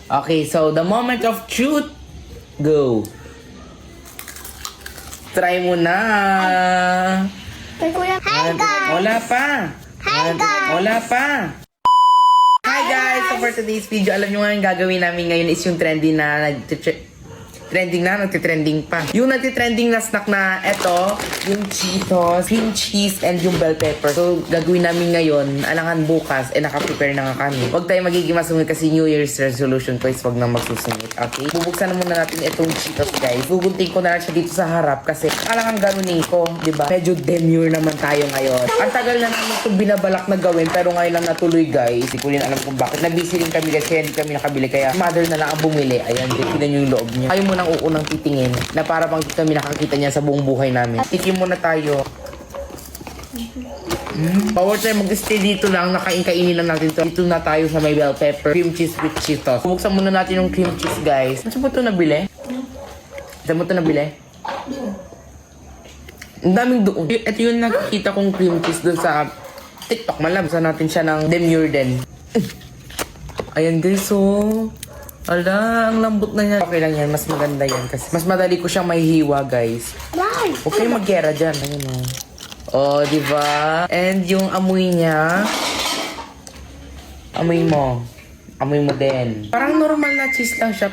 Okay, so the moment of truth. Go. Try mo na. Kay Kuya. Hi guys! Wala pa. Hi, guys! Wala pa. Hi guys! So for today's video, alam nyo nga yung gagawin namin ngayon is yung trending na nagtitrending pa. Yung nagtitrending na snack na eto, yung Cheetos, cream cheese, and yung bell pepper. So, gagawin namin ngayon, alangan bukas, nakaprepare na nga kami. Huwag tayo magiging masungit kasi New Year's resolution ko is huwag na magsusungit. Okay? Bubuksan na muna natin itong Cheetos, guys. Bugunting ko na lang siya dito sa harap kasi alangan ganunin ko, di ba? Medyo demure naman tayo ngayon. Ang tagal na namin itong binabalak na gawin, pero ngayon lang natuloy, guys. Hindi ko rin alam kung bakit. Nabisi rin kami guys, kaya hindi kami nakabili. Kaya mother na lang ang bumili. Ayan, tignan nyo yung loob niya. Ayaw mo nang uunang titingin na para bang kami nakakita niya sa buong buhay namin. Tikim muna tayo. Power tayo mag-stay dito lang. Nakain-kainin lang natin to. Dito na tayo sa may bell pepper. Cream cheese with Cheetos. Bubuksan muna natin yung cream cheese, guys. Saan mo ito nabili? Saan mo ito nabili? Ang daming doon. Ito yung nakikita kong cream cheese doon sa TikTok. Malabsan natin siya ng demure din. Ayan, guys, oh. Ala, ang lambot na yan. Okay lang yan, mas maganda yan. Kasi mas madali ko siyang mahihiwa, guys. Wow! Okay, mag-gera dyan. Ayun, oh. Oh, diba? And yung amoy niya, amoy mo. Amoy mo din. Parang normal na cheese lang siya.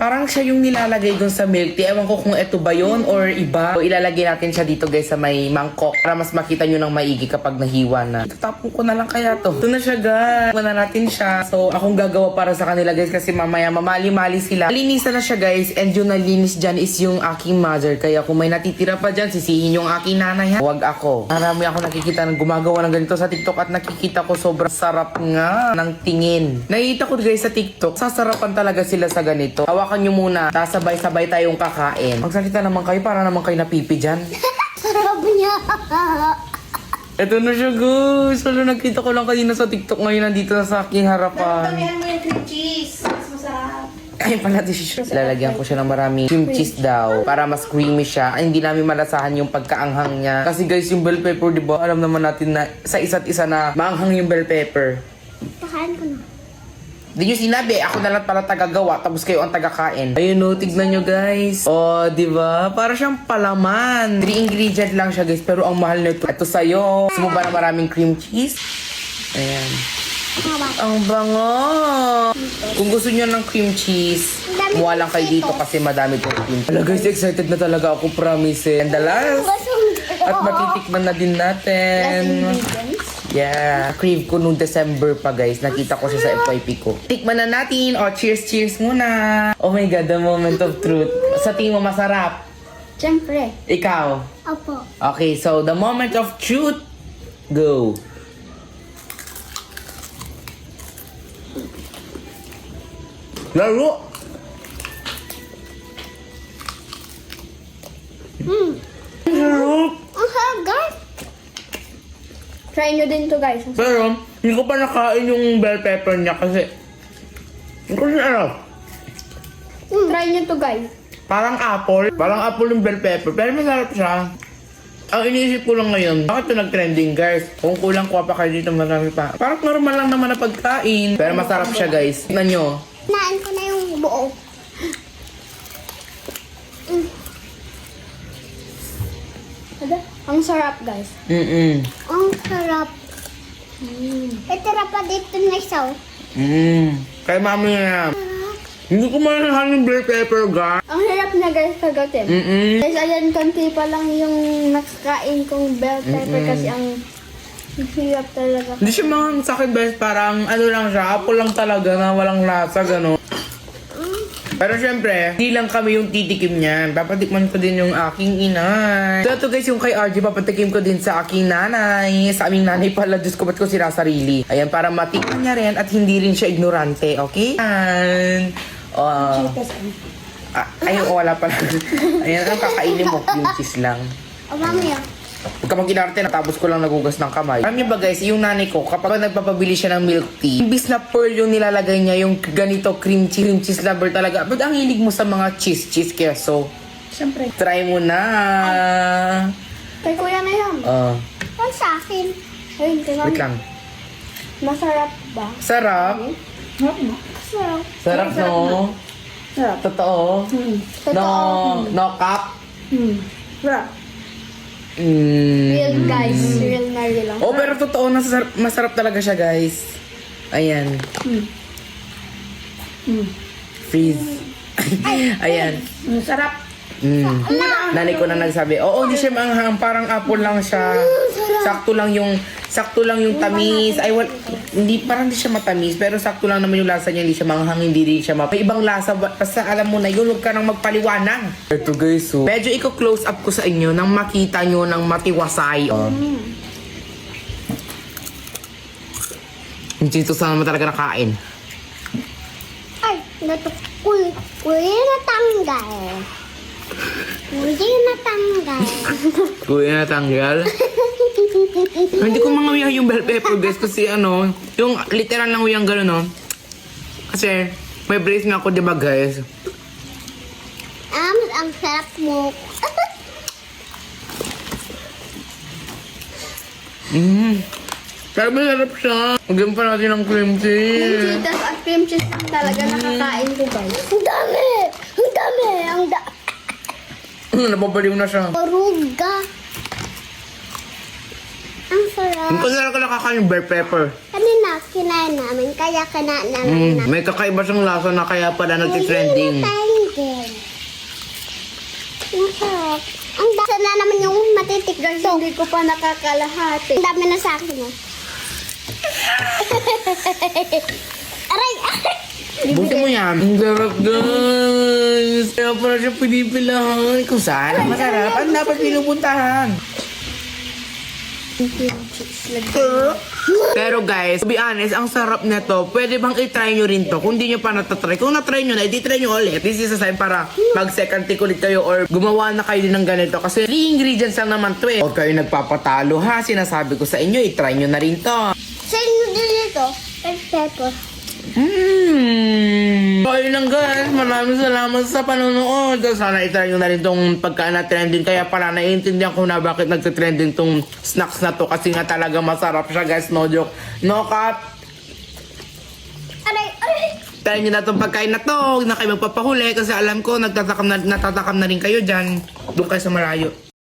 Parang siya yung nilalagay doon sa milk tea. Ewan ko kung ito ba yun or iba. So, ilalagay natin siya dito guys sa may mangkok para mas makita nyo ng maigi kapag nahiwa na. Tatapon ko na lang kaya to. Ito na siya guys. Iwan na natin siya. So akong gagawa para sa kanila guys kasi mamaya mamali-mali sila. Linisan na siya guys and yung nalinis dyan is yung aking mother. Kaya kung may natitira pa dyan, sisihin yung aking nanay ha. Huwag ako. Marami ako nakikita ng gumagawa ng ganito sa TikTok at nakikita ko sobrang sarap nga ng tingin. Nakikita ko guys sa TikTok, sasarapan talaga sila sa ganito. Hawakan nyo muna, tapos sabay-sabay tayong kakain. Magsalita naman kayo, para naman kayo napipi dyan. Sarap niya! Ito na siya guys. Salo nakita ko lang kanina sa TikTok ngayon nandito na sa aking harapan. Tamihan mo yung cream cheese. Mas masarap. Ay pala, lalagyan ko siya ng maraming cream cheese daw para mas creamy siya. Ay, hindi namin malasahan yung pagkaanghang niya. Kasi guys, yung bell pepper, di ba? Alam naman natin na sa isa't isa na maanghang yung bell pepper. Pakain ko na. Di nyo sinabi, ako na lang pala tagagawa, tapos kayo ang tagakain. Ayun no, tignan nyo guys. Oh, di ba? Para siyang palaman. 3 ingredient lang siya guys, pero ang mahal nito. Ito sa'yo. Gusto mo ba na maraming cream cheese? Ayan. Ang bango. Kung gusto nyo ng cream cheese, muha lang kayo dito kasi madami pong cream cheese. Wala guys, excited na talaga ako, promise. And the last, at matitikman na din natin. Yeah, crave ko nung December pa guys. Nakita ko siya sa FYP ko. Tikman na natin. Oh, cheers, cheers muna. Oh my God, the moment of truth. Sa tingin mo masarap? Siyempre. Ikaw? Opo. Okay, so the moment of truth. Go. Laro. Laro. Ang sarap guys. Try nyo din to guys. Pero, hindi ko pa nakain yung bell pepper niya kasi hindi ko siya alam. Try nyo to guys. Parang apple. Parang apple yung bell pepper. Pero masarap siya. Ang iniisip ko lang ngayon, bakit ito nag-trending guys? Kung kulang ko pa kayo dito, marami pa. Parang normal lang naman na pagkain. Pero masarap siya guys. Tignan nyo. Naan ko na yung buo. Ang sarap guys. Ang sarap. Itira pa dito na isaw. Kay mami na. Hindi ko malahan yung bell pepper guys. Ang hirap na guys kagatin. Guys, ayan, konti pa lang yung nakakain kong bell pepper kasi ang hirap talaga. Hindi siya mga sa akin guys, parang ano lang siya, apple lang talaga na walang lasa, gano'n. Pero syempre, hindi lang kami yung titikim niyan. Papatikman ko din yung aking inay. So ito guys, yung kay RJ, papatikim ko din sa aking nanay. Sa aming nanay pala, Diyos ko, ba't ko sinasarili? Ayan, para matikman niya rin at hindi rin siya ignorante, okay? And, ayun, wala pala. Ayan, ang kakainin mo, yung cheese lang. O, mamaya. Huwag ka mag-inarte, natapos ko lang nagugas ng kamay. Alam niyo ba guys, yung nanay ko, kapag nagpapabili siya ng milk tea, imbis na pearl yung nilalagay niya, yung ganito cream cheese lover talaga. Ba't ang hilig mo sa mga cheese keso? Siyempre. Try mo na. Kay kuya na yan. Ang sa akin. Ayun, kay mami. Wait lang. Masarap ba? Sarap. Sarap na. Sarap. Sarap, no? Sarap. Totoo? Totoo. No cup? Sarap. Mm. Real guys. Real na real lang. Oh, pero totoo, masarap talaga siya, guys. Ayan. Freeze. Ayan. Sarap. Nanay ko na nagsabi, oo, hindi siya maanghang, parang apple lang siya. Sakto lang yung tamis. Ay, hindi, parang hindi siya matamis, pero sakto lang naman yung lasa niya, hindi siya maanghang, hindi rin siya may ibang lasa, basta alam mo na yun, huwag ka nang magpaliwanag. Ito guys, so, medyo i-close up ko sa inyo nang makita nyo ng matiwasay. Hindi ito sana naman talaga nakain. Ay, kuya natanggal. Kuya natanggal. Kuya natanggal. Hindi ko mangawihan yung bell pepper guys kasi yung literal lang yung gano'n, no? Kasi may brace na ako, di ba guys? Ang sarap mo. Sarap siya. Magyan pa natin ng cream cheese. Cheetos at cream cheese lang talaga nakakain ko guys. Ang dami! Ang dami! Napabaliw na siya. Oruga. Ang sarap. Hindi ko na lang nakakain yung bell pepper. Kanina, kinain namin. Kaya kinain namin. May kakaiba siyang lasa na kaya pala nagtitrending. Natanggal. Ang sarap. Ang dasa na naman yung matitik guys. Hindi ko pa nakakalahati. Ang dami na sa akin. Aray! Buti mo yan. Ang sarap guys. Kaya pala siya pinipilahan. Kung saan ang masarap, ang dapat pinupuntahan. Pero guys, to be honest, ang sarap nito. Pwede bang i-try nyo rin to? Kung di nyo pa natatry. Kung na-try nyo na, i-try nyo ulit. This is a sign para mag-second take ulit kayo or gumawa na kayo din ng ganito. Kasi 3 ingredients lang naman to eh. Huwag kayo nagpapatalo ha. Sinasabi ko sa inyo, i-try nyo na rin to. Sa inyo din ito, pepper. So, ayun lang guys. Maraming salamat sa panonood. Sana itry nyo na rin tong pagkain na trending. Kaya pala naiintindihan ko na bakit nagtitrending tong snacks na to. Kasi nga talaga masarap siya guys. No joke. No cap. Aray! Try nyo na tong pagkain na to. Huwag na kayo magpapahuli. Kasi alam ko natatakam na rin kayo dyan. Doon kayo sa malayo.